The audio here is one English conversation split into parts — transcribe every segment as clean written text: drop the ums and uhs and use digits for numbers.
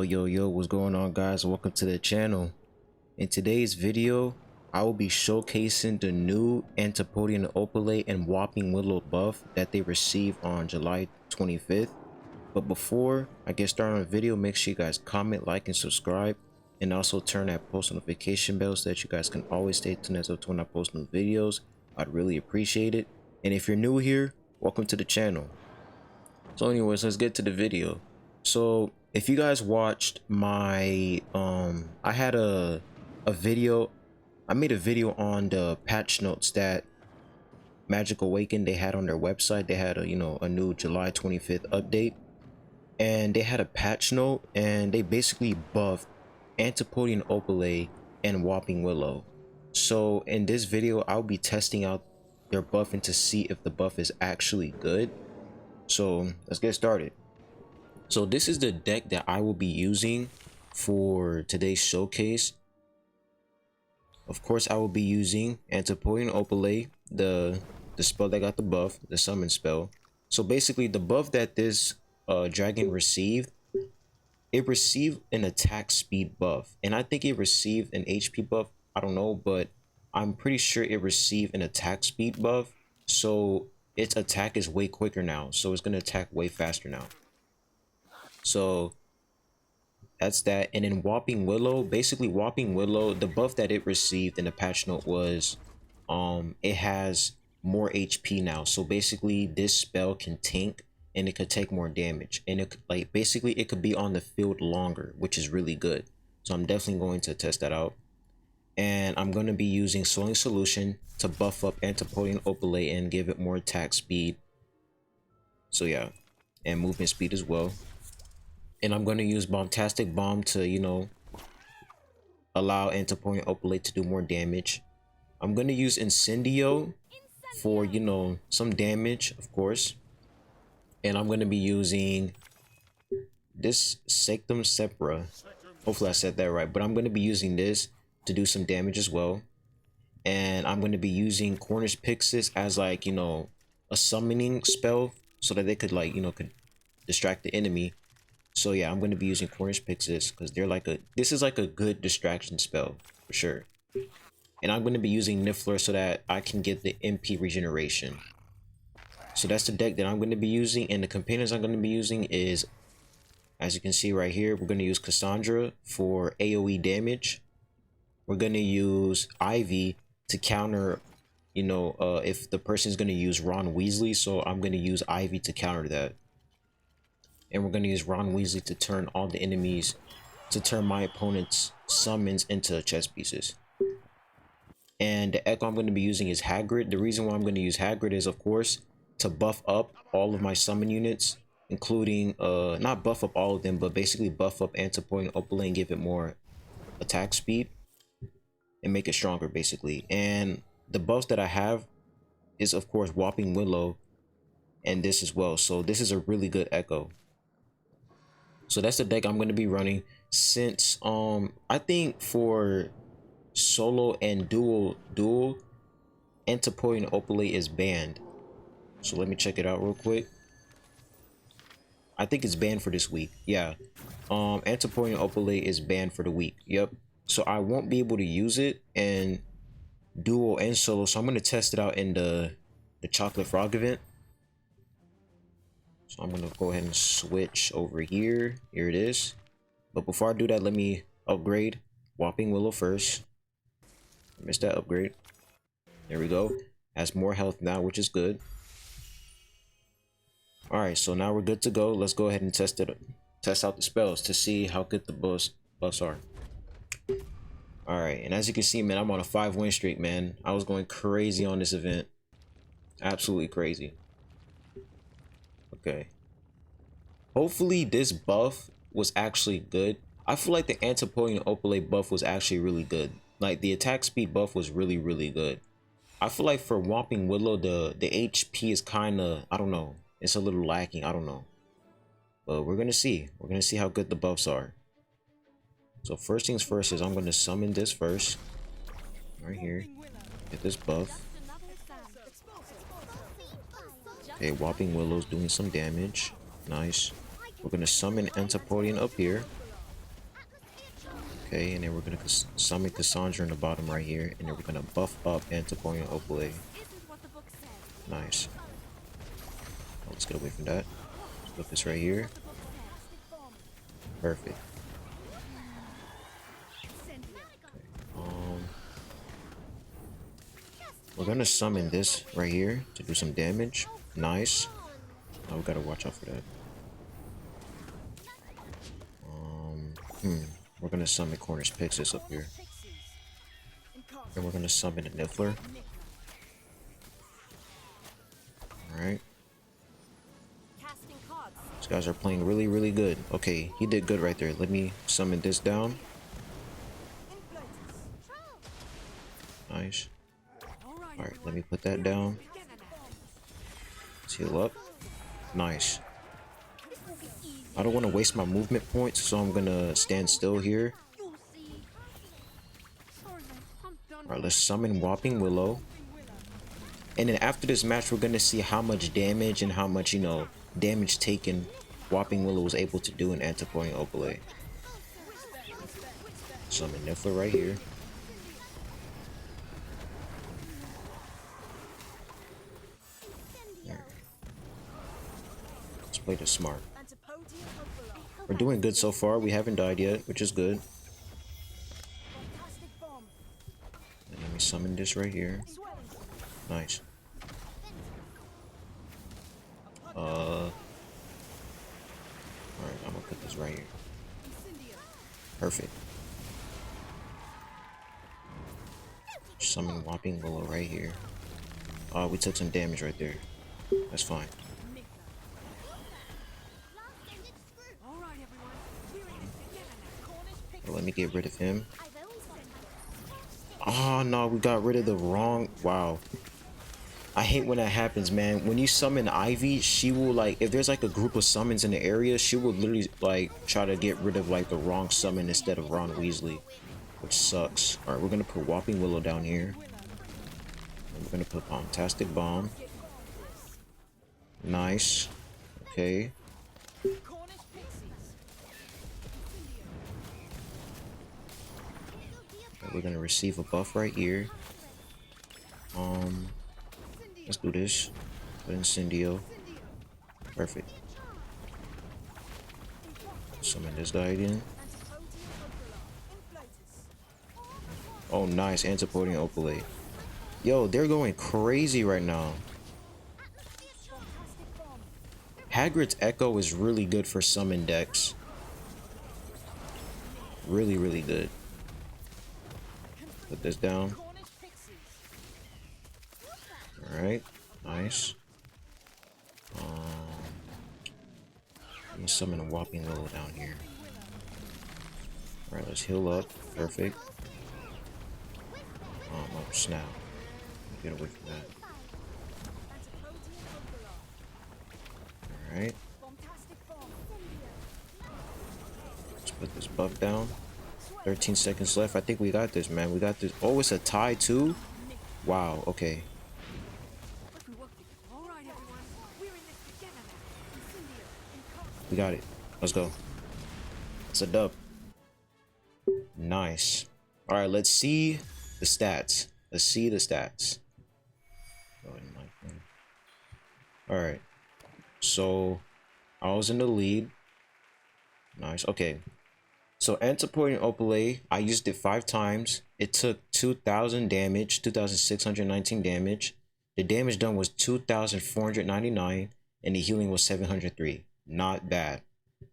Yo, what's going on, guys? Welcome to the channel. In today's video, I will be showcasing the new ANTIPODEAN OPALEYE and Whomping Willow buff that they received on July 25th. But before I get started on the video, make sure you guys comment, like, and subscribe, and also turn that post notification bell so that you guys can always stay tuned as to when I post new videos. I'd really appreciate it. And if you're new here, welcome to the channel. So anyways, let's get to the video. So if you guys watched my I had a video, I made a video on the patch notes that Magic Awakened they had on their website. They had a a new July 25th update, and they had a patch note, and they basically buffed ANTIPODEAN OPALEYE and Whomping Willow. So in this video, I'll be testing out their buffing to see if the buff is actually good. So let's get started. So this is the deck that I will be using for today's showcase. Of course, I will be using ANTIPODEAN OPALEYE, the spell that got the buff, the summon spell. So basically, the buff that this dragon received, it received an attack speed buff, and I think it received an HP buff. I don't know, but I'm pretty sure it received an attack speed buff. So its attack is way quicker now, so it's gonna attack way faster now. So that's that. And then Whomping Willow, basically Whomping Willow, the buff that it received in the patch note was it has more HP now. So basically this spell can tank and it could take more damage, and it like basically it could be on the field longer, which is really good. So I'm definitely going to test that out. And I'm going to be using Swelling Solution to buff up ANTIPODEAN OPALEYE and give it more attack speed. So yeah, and movement speed as well. And I'm going to use Bombastic Bomb to, allow ANTIPODEAN OPALEYE to do more damage. I'm going to use Incendio for, some damage, of course. And I'm going to be using this Sectum Sepra. Hopefully I said that right. But I'm going to be using this to do some damage as well. And I'm going to be using Cornish Pixis as like, a summoning spell so that they could like, could distract the enemy. So yeah, I'm going to be using Cornish Pixis because they're like this is like a good distraction spell for sure. And I'm going to be using Niffler so that I can get the MP regeneration. So that's the deck that I'm going to be using, and the companions I'm going to be using is, as you can see right here, we're going to use Cassandra for AoE damage. We're going to use Ivy to counter, if the person's going to use Ron Weasley. So I'm going to use Ivy to counter that. And we're going to use Ron Weasley to turn all the enemies, to turn my opponent's summons into chess pieces. And the echo I'm going to be using is Hagrid. The reason why I'm going to use Hagrid is, of course, to buff up all of my summon units, including, not buff up all of them, but basically buff up ANTIPODEAN OPALEYE and give it more attack speed and make it stronger, basically. And the buffs that I have is, of course, Whomping Willow and this as well. So this is a really good echo. So that's the deck I'm going to be running. Since I think for solo and dual ANTIPODEAN OPALEYE is banned. So let me check it out real quick. I think it's banned for this week. Yeah, ANTIPODEAN OPALEYE is banned for the week. Yep. So I won't be able to use it in duo and solo. So I'm going to test it out in the Chocolate Frog event. So I'm going to go ahead and switch over here. Here it is. But before I do that, let me upgrade Whomping Willow first. I missed that upgrade. There we go. Has more health now, which is good. Alright, so now we're good to go. Let's go ahead and test out the spells to see how good the buffs are. Alright, and as you can see, man, I'm on a 5-win streak, man. I was going crazy on this event. Absolutely crazy. Okay. Hopefully this buff was actually good. I feel like the ANTIPODEAN OPALEYE buff was actually really good. Like the attack speed buff was really, really good. I feel like for Whomping Willow, the HP is kind of, I don't know. It's a little lacking. I don't know. But we're going to see. We're going to see how good the buffs are. So first things first is I'm going to summon this first. Right here. Get this buff. Okay, Whomping Willow's doing some damage. Nice. We're going to summon ANTIPODEAN up here. Okay, and then we're gonna summon Cassandra in the bottom right here, and then we're gonna buff up Antipodean Opaleye. Nice. Oh, let's get away from that. Let's put this right here. Perfect. Okay. We're gonna summon this right here to do some damage. Nice. Oh, we gotta watch out for that. We're gonna summon Corner's Pixis up here. And we're gonna summon a Niffler. Alright. These guys are playing really, really good. Okay, he did good right there. Let me summon this down. Nice. Alright, let me put that down. Let's heal up. Nice. I don't want to waste my movement points, so I'm gonna stand still here. Alright, let's summon Whomping Willow. And then after this match, we're gonna see how much damage and how much, you know, damage taken Whomping Willow was able to do in Antipodean Opaleye. Summon Niffler right here. Let's play this smart. We're doing good so far. We haven't died yet, which is good. And let me summon this right here. Nice. Alright, I'm gonna put this right here. Perfect. Summon Whomping Willow right here. We took some damage right there. That's fine. Let me get rid of him. Oh no, we got rid of the wrong. Wow. I hate when that happens, man. When you summon Ivy, she will, like, if there's like a group of summons in the area, she will literally like try to get rid of like the wrong summon instead of Ron Weasley, which sucks. All right, we're gonna put Whomping Willow down here. And we're gonna put Fantastic Bomb. Nice. Okay. We're gonna receive a buff right here. Let's do this. Put Incendio. Perfect. Summon this guy again. Oh, nice. Antipodean Opaleye. Yo, they're going crazy right now. Hagrid's Echo is really good for summon decks. Really, really good. Put this down. Alright, nice. Let me summon a Whomping Willow down here. Alright, let's heal up. Perfect. Oh, snap. Get away from that. Alright. Let's put this buff down. 13 seconds left. I think we got this, man. We got this. Oh, it's a tie too? Wow, okay. We got it. Let's go. It's a dub. Nice. All right, let's see the stats. Let's see the stats. Go ahead and like them. All right. So I was in the lead. Nice. Okay. So Antipodean Opaleye, I used it 5 times. It took 2,000 damage, 2,619 damage. The damage done was 2,499, and the healing was 703. Not bad.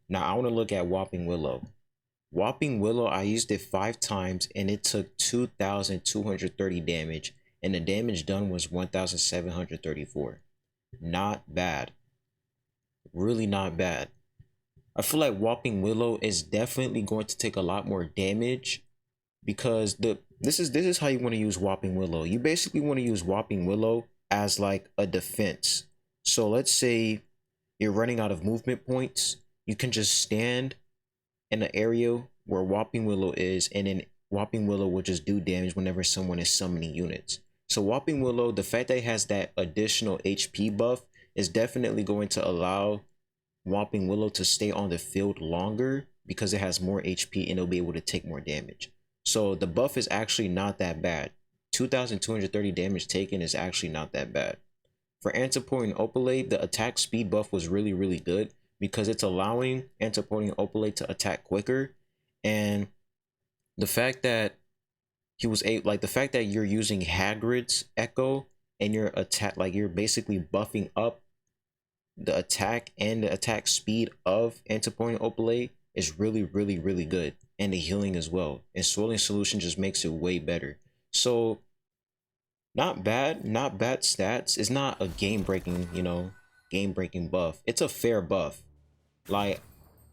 Now I want to look at Whomping Willow. Whomping Willow, I used it 5 times, and it took 2,230 damage, and the damage done was 1,734. Not bad. Really not bad. I feel like Whomping Willow is definitely going to take a lot more damage, because this is how you want to use Whomping Willow. You basically want to use Whomping Willow as like a defense. So let's say you're running out of movement points, you can just stand in the area where Whomping Willow is, and then Whomping Willow will just do damage whenever someone is summoning units. So Whomping Willow, the fact that it has that additional HP buff is definitely going to allow Whomping Willow to stay on the field longer, because it has more HP and it'll be able to take more damage. So the buff is actually not that bad. 2,230 damage taken is actually not that bad. For Antipodean Opaleye, the attack speed buff was really good because it's allowing Antipodean Opaleye to attack quicker. And the fact that the fact that you're using Hagrid's Echo and your attack, like you're basically buffing up the attack and the attack speed of Antipodean Opaleye is really good, and the healing as well. And Swirling Solution just makes it way better. So not bad stats. It's not a game-breaking, game-breaking buff. It's a fair buff. Like,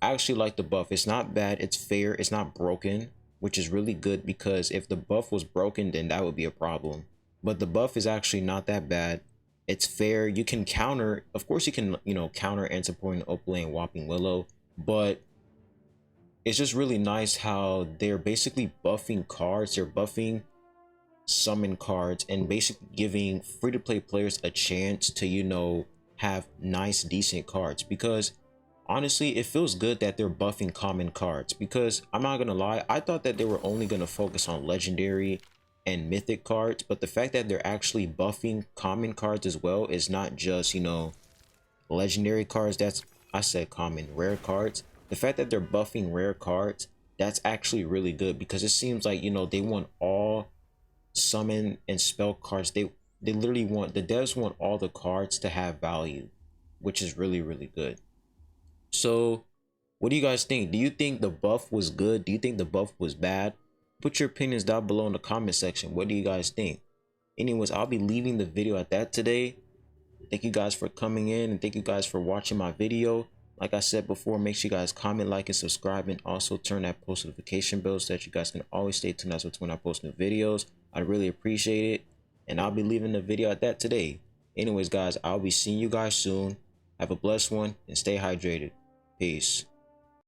I actually like the buff. It's not bad, it's fair, it's not broken, which is really good, because if the buff was broken, then that would be a problem. But the buff is actually not that bad. It's fair. You can counter, of course you can, counter Antipodean Opaleye and Whomping Willow, but it's just really nice how they're basically buffing cards. They're buffing summon cards and basically giving free-to-play players a chance to, have nice, decent cards. Because honestly, it feels good that they're buffing common cards, because I'm not gonna lie, I thought that they were only gonna focus on legendary and mythic cards, but the fact that they're actually buffing common cards as well is not just, legendary cards. I said common, rare cards. The fact that they're buffing rare cards, that's actually really good, because it seems like, they want all summon and spell cards. They literally want, the devs want all the cards to have value, which is really good. So what do you guys think? Do you think the buff was good? Do you think the buff was bad? Put your opinions down below in the comment section. What do you guys think? Anyways, I'll be leaving the video at that today. Thank you guys for coming in, and thank you guys for watching my video. Like I said before, make sure you guys comment, like, and subscribe, and also turn that post notification bell so that you guys can always stay tuned as when I post new videos. I really appreciate it, and I'll be leaving the video at that today. Anyways, guys, I'll be seeing you guys soon. Have a blessed one and stay hydrated. Peace.